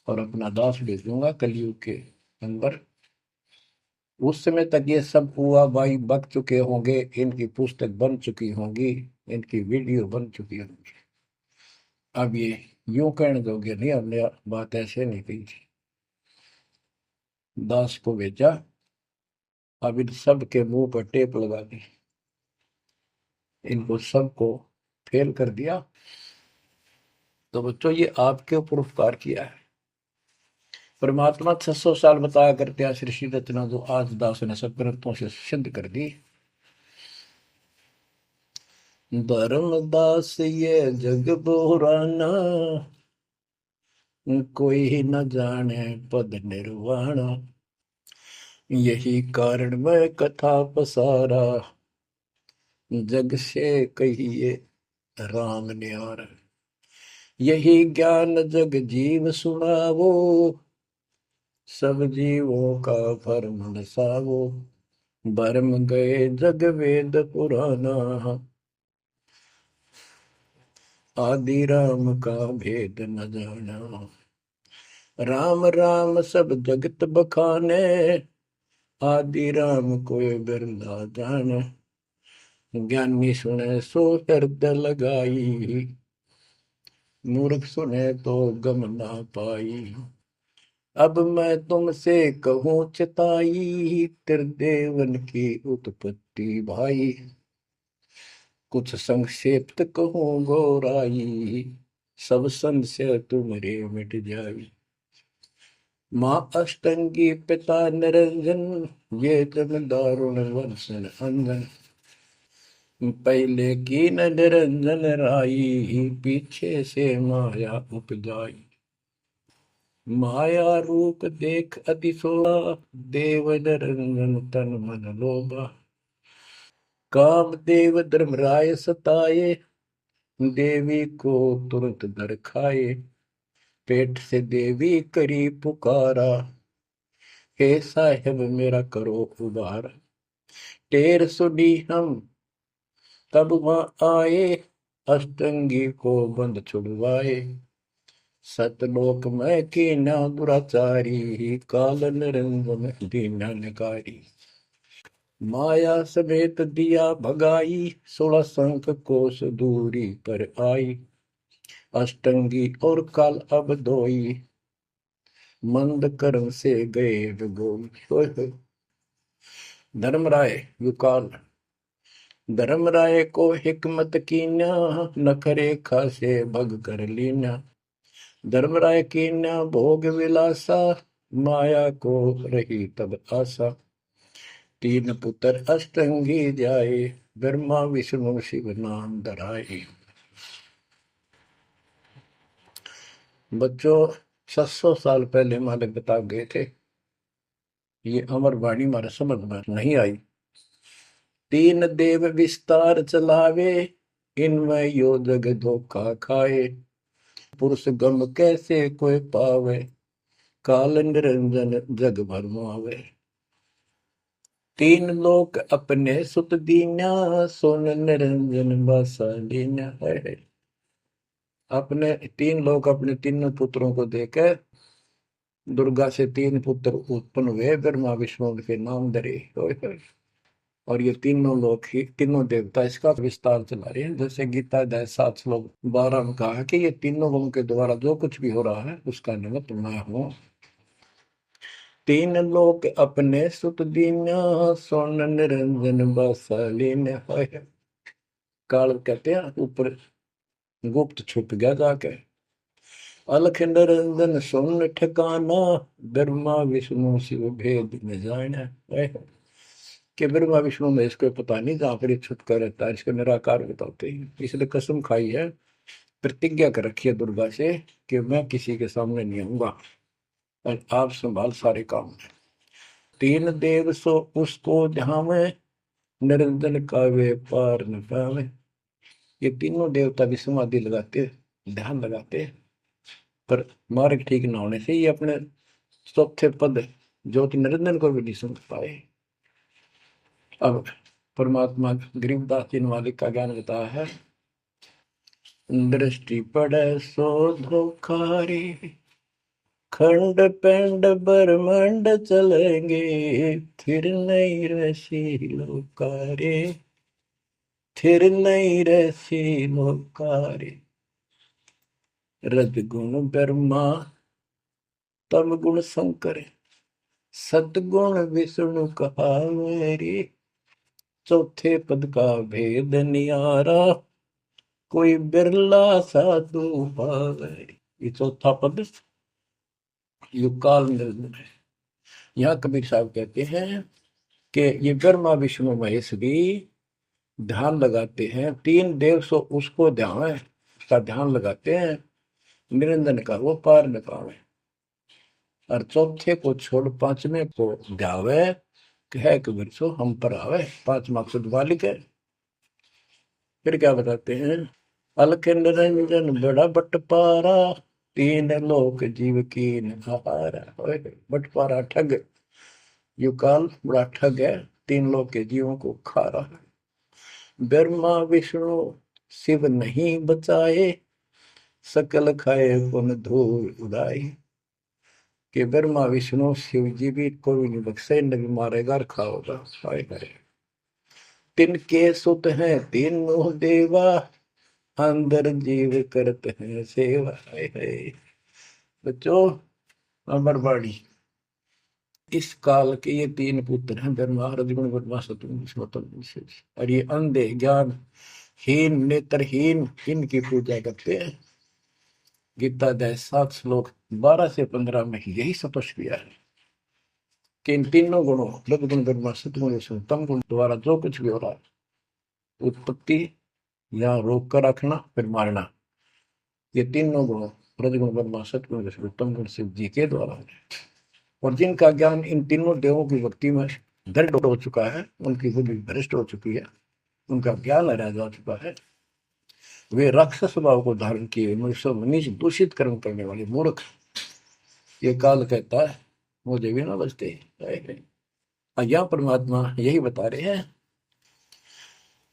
और अपना दास भेजूंगा कलयुग के अंदर। उस समय तक ये सब हुआ भाई बक चुके होंगे, इनकी पुस्तक बन चुकी होंगी, इनकी वीडियो बन चुकी होंगी। अब ये यूं कहने दोगे नहीं, हमने बात ऐसे नहीं कही थी। दास को भेजा, अब इन सब के मुंह पर टेप लगा दी, इनको सबको फेल कर दिया। तो बच्चों ये आपके ऊपर उपकार किया है। परमात्मा 600 साल बताया करते हैं सृष्टि रचना, जो आज दास ने सब ग्रंथों से सिद्ध कर दी। धर्मदास ये जग बोराना, कोई न जाने पद निर्वाणा। यही कारण मैं कथा पसारा, जग से कहिए राम न्यारा। यही ज्ञान जग जीव सुनावो, सब जीवों का भरम नसावो। भरम गए जग वेद पुराना, आदि राम का भेद न जाना। राम राम सब जगत बखाने, आदि राम कोई बिरला जाने। ज्ञानी सुने सो हृदय लगाई, मूर्ख सुने तो गम ना पाई। अब मैं तुमसे कहूँ चिताई, त्रिदेवन की उत्पत्ति भाई। कुछ संक्षेप्त कहूँ गौराई, सब संशय तुमरे मिट जाई। माँ अष्टंगी पिता निरंजन, ये जन दारुण वर्षण अंजन। पहले की न निरंजन राई, पीछे से माया उपजाई। माया रूप देख अतिशोभा, देव निरंजन तन मन लोभा। काम देव धर्मराय सताए, देवी को तुरंत नर खाए। पेट से देवी करी पुकारा, हे साहेब मेरा करो उबार। टेर सुनी हम तब वहां आए, अष्टंगी को बंद छुड़वाए। सतलोक में की न दुराचारी, काल निरंजन दीना नकारी। माया समेत दिया भगाई, 16 संख कोस दूरी पर आई। अष्टंगी और काल अब दोई, मंद कर्म से गए विगोई। धर्मराय युकाल, धर्मराय को हिकमत कीन्या, नखरे खासे भग कर लीन्या। धर्मराय कीन्या भोग विलासा, माया को रही तब आशा। तीन पुत्र अष्टंगी जाए, ब्रह्मा विष्णु शिव नाम धराए। बच्चों 700 साल पहले मालिक बता गए थे, ये अमर वाणी हमारे समझ में नहीं आई। तीन देव विस्तार चलावे, इनमें यो जग धोखा खाए। पुरुष गम कैसे कोई पावे, काल निरंजन जग भरमावे। तीन लोक अपने सुत दीन्या, सोन निरंजन बासा लीन्या है। अपने तीन लोग अपने तीनों पुत्रों को देकर दुर्गा से तीन पुत्र उत्पन्न हुए, ब्रह्मा विष्णु के नाम धरे। और ये तीनों लोग ही तीनों देवता इसका विस्तार चला रहे हैं। जैसे गीता अध्याय 7 श्लोक 12 में कहा कि ये तीनों लोगों के द्वारा जो कुछ भी हो रहा है उसका निमित्त मैं हूं। तीन लोग अपने सुत दीन्या, सोन निरंजन बसलीन। काल कहते हैं ऊपर गुप्त छुप गया जाके। अलख निरंजन सुन ठिकाना, ब्रह्मा विष्णु शिव भेद न जाना। कि ब्रह्मा विष्णु में इसको पता नहीं, जहां पर छुप कर रहता है इसको निराकार बताते हैं। इसलिए कसम खाई है, प्रतिज्ञा कर रखी है दुर्गा से कि मैं किसी के सामने नहीं आऊंगा और आप संभाल सारे काम। तीन देव सो उसको ध्यावे, निरंजन का वे पार न पावे। ये तीनों देवता भी समाधि लगाते, ध्यान लगाते, पर मार्ग ठीक न होने से ये अपने चौथे पद ज्योति निरंजन को भी नहीं समझ पाए। अब परमात्मा गरीबदास जी मालिक का ज्ञान बताया है। दृष्टि पड़े सो धोखारी, खंड पेंड ब्रह्मांड चलेंगे, फिर नहीं रसी लोकारे, फिर नहीं रसी लोकारे। रजगुण ब्रह्मा, तम गुण शंकर, सतगुण विष्णु कहावेरी। चौथे पद का भेद नियारा, कोई बिरला साधु पावेरी। ये चौथा पद युगकाल निर्णय है। यहाँ कबीर साहब कहते हैं कि ये ब्रह्मा विष्णु महेश भी ध्यान लगाते हैं। तीन देव सो उसको ध्यान है, उसका ध्यान लगाते हैं, निरंजन का वो पार न पावे। और चौथे को छोड़ पांचवें को ध्यावे, कह कबीर सो हम पर आवे। पांच मकसद वालिक है। फिर क्या बताते हैं, अलख निरंजन बड़ा बटपारा, तीन लोक जीव की नहारा। बटपारा ठग, युकाल बड़ा ठग है, तीन लोक के जीवों को खा रहा है। ब्रह्मा विष्णु शिव नहीं बचाए, सकल खाए पुन धूल उड़ाई। कि ब्रह्मा विष्णु शिव जी भी कोई नहीं बख्शे, न भी मारेगा खाओगा। तिनके सुत हैं तीनों देवा, अंदर जीव करते हैं सेवा। बच्चों अमरवाणी, इस काल के ये तीन पुत्र हैं, ब्रह्मा रजगुण ब्रह्मा सतगुण। और ये अंधे ज्ञान हीन नेत्रहीन इनकी पूजा करते हैं। गीता अध्याय 7 श्लोक 12 से 15 में यही स्पष्ट किया है कि इन तीनों गुणों रजगुण ब्रह्मा सतगुण तम गुण द्वारा जो कुछ भी हो रहा है, उत्पत्ति या रोक कर रखना फिर मारना, ये तीनों गुण रजगुण ब्रह्मा सतगुण उत्तम गुण शिव जी के द्वारा है। और जिनका ज्ञान इन तीनों देवों की भक्ति में दृढ़ हो चुका है, उनकी बुद्धि भ्रष्ट हो चुकी है, उनका ज्ञान हरा जा चुका है, वे राक्षस स्वभाव को धारण किए मनुष्य मनीष दूषित कर्म करने वाले मूर्ख, ये काल कहता है मुझे भी ना बचते। यहाँ परमात्मा यही बता रहे हैं,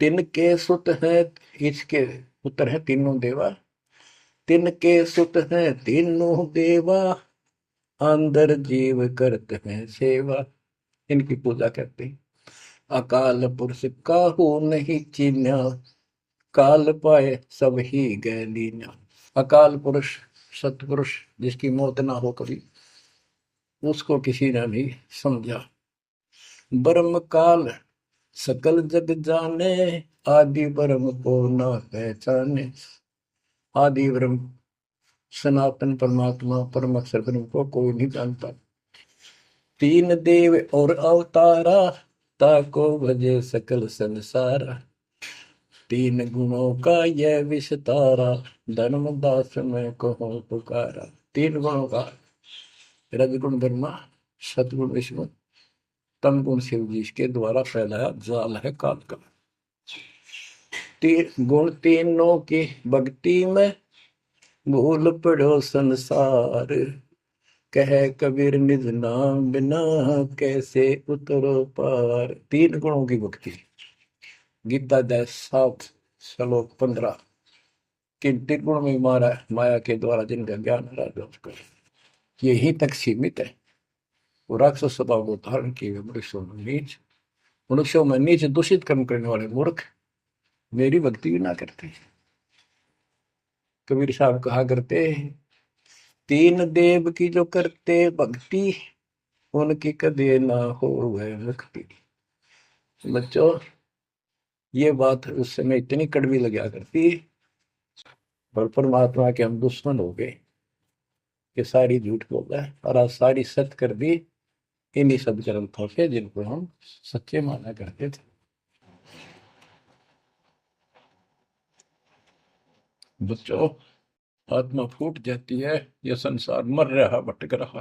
तिनके सुत हैं, इसके पुत्र हैं तीनों देवा, तिनके सुत हैं तीनों देवा, अंदर जीव करते हैं सेवा। इनकी पूजा करते हैं। अकाल पुरुष काहू नहीं चिन्ह, काल पाए सब ही गए लीना। अकाल पुरुष सतपुरुष जिसकी मौत ना हो कभी, उसको किसी ने नहीं समझा। ब्रह्म काल सकल जग जाने, आदि ब्रह्म को न पहचाने। आदि ब्रह्म सनातन परमात्मा परम अक्षर ब्रह्म को कोई नहीं जानता। तीन देव और अवतारा, ताको भजे सकल संसारा। तीन गुणों का यह विस्तारा, धर्मदास में कहो पुकारा। तीन गुणों का, रजगुण ब्रह्मा, सतगुण विष्णु, तम गुण शिव जी के द्वारा फैलाया जाल है काल का। तीन गुण तीनों की भक्ति में, भूल पड़ो संसार। कह कबीर निज नाम बिना, कैसे उतरो पार। तीन गुणों की भक्ति। गीता 7 श्लोक 15। किन तीन गुण में मारा माया के द्वारा जिनका ज्ञान है, यही तक सीमित है। वो राक्षस स्वभाव को धारण किए मनुष्यों में नीच, मनुष्यों में नीच दूषित कर्म करने वाले मूर्ख मेरी भक्ति भी ना करते। कबीर साहब कहा करते, तीन देव की जो करते भक्ति, उनकी कदे ना हो वह मुक्ति। बच्चों, ये बात उस समय इतनी कड़वी लगा करती, पर परमात्मा के हम दुश्मन हो गए कि सारी झूठ बोल रहा है, और आज सारी सत्य कर दी इन्हीं सब ग्रंथों से जिनको हम सच्चे माना करते थे। बच्चों, आत्मा फूट जाती है, यह संसार मर रहा भटक रहा,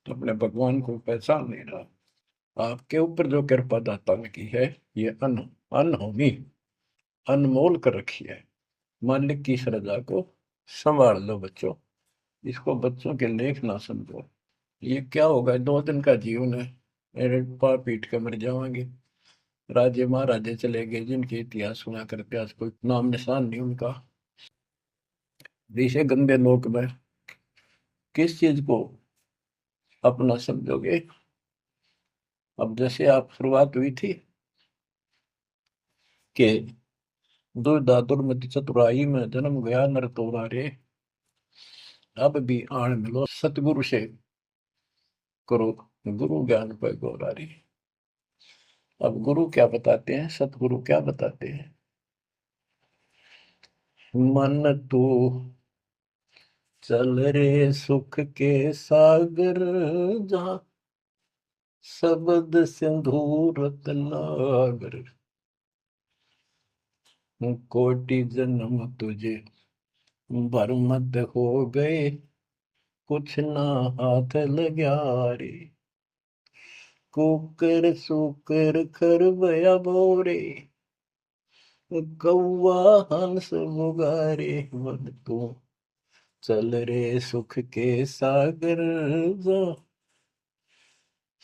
तो अपने भगवान को पहचान नहीं रहा। आपके ऊपर जो कृपा दाता ने की है, ये अनहोनी अनमोल कर रखी है। मालिक की श्रद्धा को संभाल लो बच्चों। इसको बच्चों के लेख ना समझो। ये क्या होगा, 2 दिन का जीवन है, मेरे पाप पीट के मर जाएंगे। राजे महाराजे चले गए जिनके इतिहास सुना करते, आज कोई नाम निशान नहीं उनका। इसे गंदे लोक में किस चीज को अपना समझोगे। अब जैसे आप शुरुआत हुई थी कि दुर्दा दुर्मति चतुराई में जन्म गया नर तोरा रे, अब भी आण मिलो सतगुरु से करो गुरु ज्ञान पर गौरारी। अब गुरु क्या बताते हैं, सतगुरु क्या बताते हैं। मन तू चल रे सुख के सागर, जहाँ शब्द सिंधु रत्नागर। कोटि जन्म तुझे बरमत हो गए, कुछ ना हाथ लग्या रे। कुकर सुकर खरबया बोरे, कौवा हंस मुगारे। मन तू चल रे सुख के सागर, जा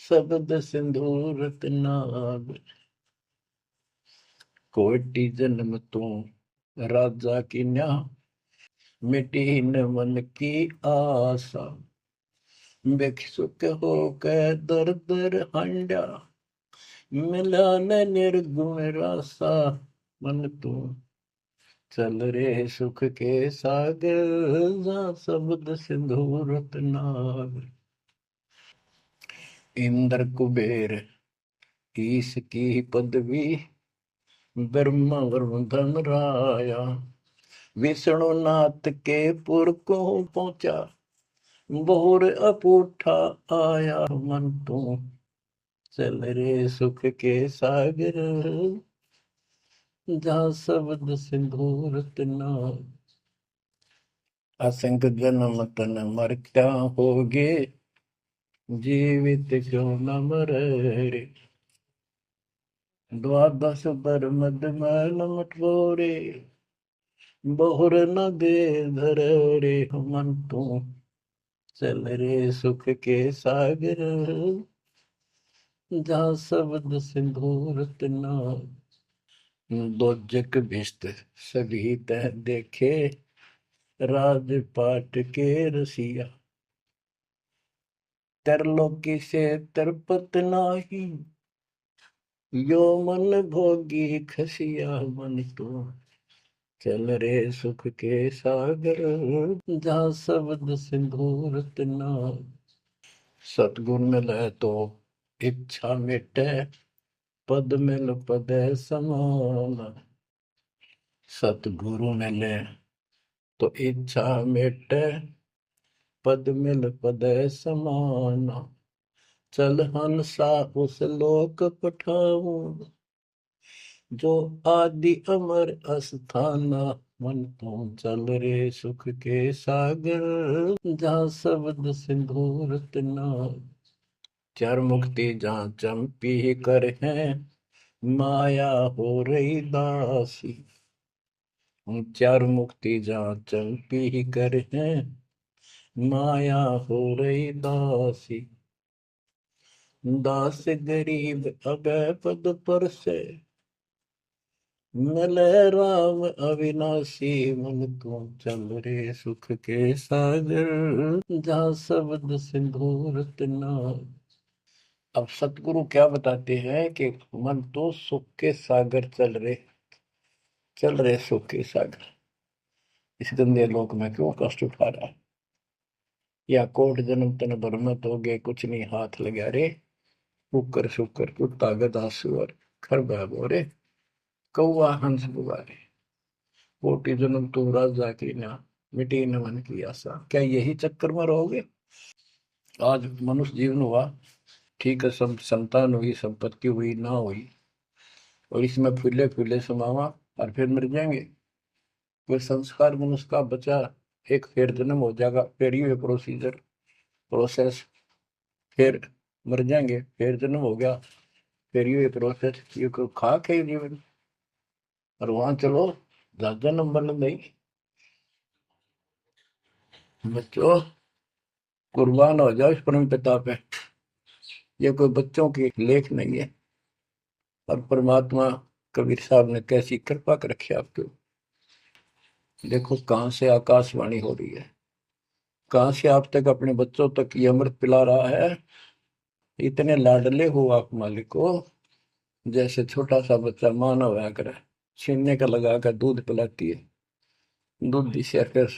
शब्द सिंधु रत्नागर। कोटि जन्म तू राजा की न्या, मिटी न मन की आशा। भिक्षुक होकर दर दर हंडा, मिला न निर्गुण रासा। मन तू चल रे सुख के सागर, जा शब्द सिंधु रत्नागर। इंद्र कुबेर ईश की पदवी, ब्रह्मा वरुण धन राया। विष्णु नाथ के पुर को पहुंचा, बोर अपूठा आया। मन तू चल रे सुख के सागर, जहाँ शब्द सिंधु रत्नागर। असंख्य जन्म तन मरता होगे, जीवित क्यों न मरे रे। द्वादश बर मद मैल मटोरे, बहुर न दे धर रे। मन तू चल रे सुख के सागर, जहाँ शब्द सिंधु रत्नागर। दोजक भिष्ट सभी तह देखे, राजपाट के रसिया। तरलोकी से तरपत नाही, यो मन भोगी खसिया। मन तो चल रे सुख के सागर, जहाँ शब्द सिंधु रत्नागर। सतगुर मिले तो इच्छा मिटे, पद मिल पदे समान। सतगुरु मिले तो इच्छा मिटे, पद मिल पदे समान। चल हंसा उस लोक पठाऊं, जो आदि अमर अस्थाना। मन तुम चल रे सुख के सागर, जहाँ शब्द सिंदूर तना। चार मुक्ति जहाँ चंपी कर है, माया हो रही दासी। चार मुक्ति जहाँ चंपी कर है, माया हो रही दासी। दास गरीब अभय पद पर से, मिले राम अविनाशी। मन तुम चल रे सुख के सागर, जहाँ शब्द सिंदूर तना। अब सतगुरु क्या बताते हैं कि मन तो सुख के सागर चल रहे सुख के सागर। इस गंदे लोक में क्यों कष्ट उठा रहा है? या कोट जन्म तन भरमत हो गए, कुछ नहीं हाथ लगा रे। कुकर शुकर कुत्ता गधा सुअर, खरबा बोरे, कौआ हंस बुआरे। कोटि जन्म तू राजा की ना, मिटी न मन की आशा। क्या यही चक्कर में रहोगे? आज मनुष्य जीवन हुआ, ठीक है, सब संतान हुई, संपत्ति हुई ना हुई, और इसमें फूले फूले समावा, और फिर मर जाएंगे। कोई संस्कार मनुष्य का बचा, एक फिर जन्म हो जाएगा, फिर ये प्रोसीजर प्रोसेस, फिर मर जाएंगे, फिर जन्म हो गया, फिर ये प्रोसेस। ये कोई खाक है जीवन? और वहां चलो ज्यादा नंबर नहीं। बच्चों, कुर्बान हो जाओ इस परम पिता पे। ये कोई बच्चों की लेख नहीं है। और परमात्मा कबीर साहब ने कैसी कृपा कर रखी आपके। देखो कहां से आकाशवाणी हो रही है, कहां से आप तक अपने बच्चों तक ये अमृत पिला रहा है। इतने लाडले हो आप मालिक को, जैसे छोटा सा बच्चा मानव होया करे, छीनने का लगा कर दूध पिलाती है। दूध दी से फिर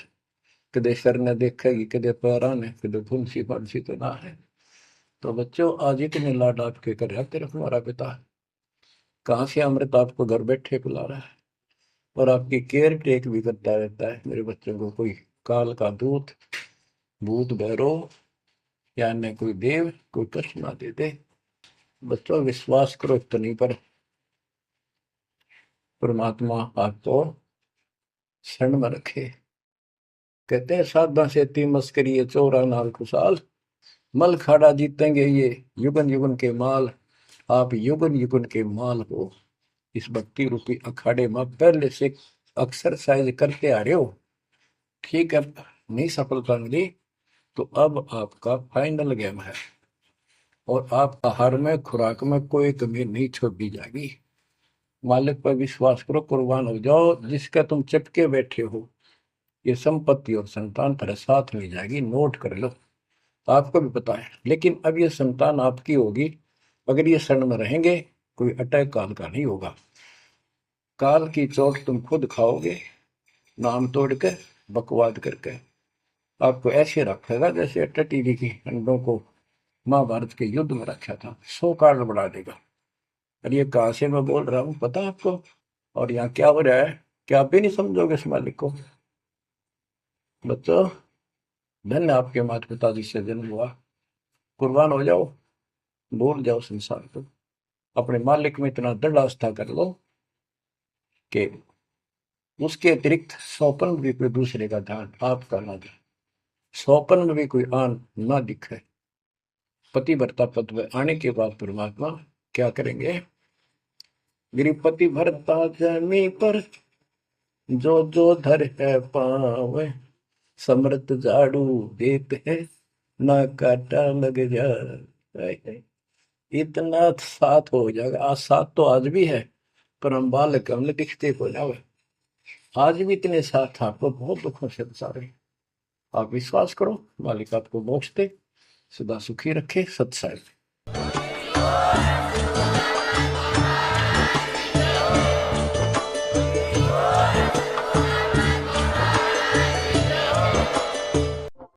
कदे सर ने देखेगी, कदे पैरा ने, कदे फुंसी फंसी तो ना है। तो बच्चों, आज इतने लाड आपके कर रहा तेरा हमारा पिता। कहाँ से अमृत आपको घर बैठे पिला रहा है, और आपकी केयर टेक भी करता रहता है मेरे बच्चों को। कोई काल का दूत, भूत भैरव या अन्य कोई देव कोई कष्ट ना दे दे। बच्चों, विश्वास करो इतनी पर, परमात्मा आपको शरण में रखे। कहते हैं साधा से ती मस्करी चौरा नाल खुशाल, मल खाड़ा जीतेंगे ये युगन युगन के माल। आप युगन युगन के माल हो। इस भक्ति रूपी अखाड़े में पहले से एक्सरसाइज करते आ रहे हो, ठीक है। नहीं सफलता मिली तो अब आपका फाइनल गेम है, और आप आहार में खुराक में कोई कमी नहीं छोड़ी जाएगी। मालिक पर विश्वास करो, कुर्बान हो जाओ। जिसका तुम चिपके बैठे हो, ये संपत्ति और संतान तेरे साथ मिल जाएगी, नोट कर लो। आपको भी पता है, लेकिन अब ये संतान आपकी होगी अगर ये शरण में रहेंगे। कोई अटैक काल का नहीं होगा। काल की चोट तुम खुद खाओगे, नाम तोड़ के, बकवाद करके। आपको ऐसे रखेगा जैसे टीवी की अंडों को महाभारत के युद्ध में रखा था, 100 कार्ड बढ़ा देगा। और ये कहां से मैं बोल रहा हूँ पता है आपको? और यहाँ क्या हो रहा है, क्या आप भी नहीं समझोगे इस मालिक को? बच्चों, धन्य आपके माता पिता जिससे जन्म हुआ। कुर्बान हो जाओ, भूल जाओ संसार को, अपने मालिक में इतना दृढ़ आस्था कर लो कि उसके अतिरिक्त सौपन भी कोई दूसरे का ध्यान आपका ना दे, सौपन में भी कोई आन ना दिखे। पतिव्रता पद में आने के बाद परमात्मा क्या करेंगे? गिरिपति भरता जमी पर, जो जो धर है पावे, समृत झाड़ू देते हैं, ना काटा लग जाए। इतना साथ हो जाएगा। आज साथ तो आज भी है, पर हम बालक हमने दिखते को जावे। आज भी इतने साथ आपको बहुत दुखों से सारे। आप विश्वास करो, मालिक आपको मोक्ष दे, सदा सुखी रखे। सत्संग।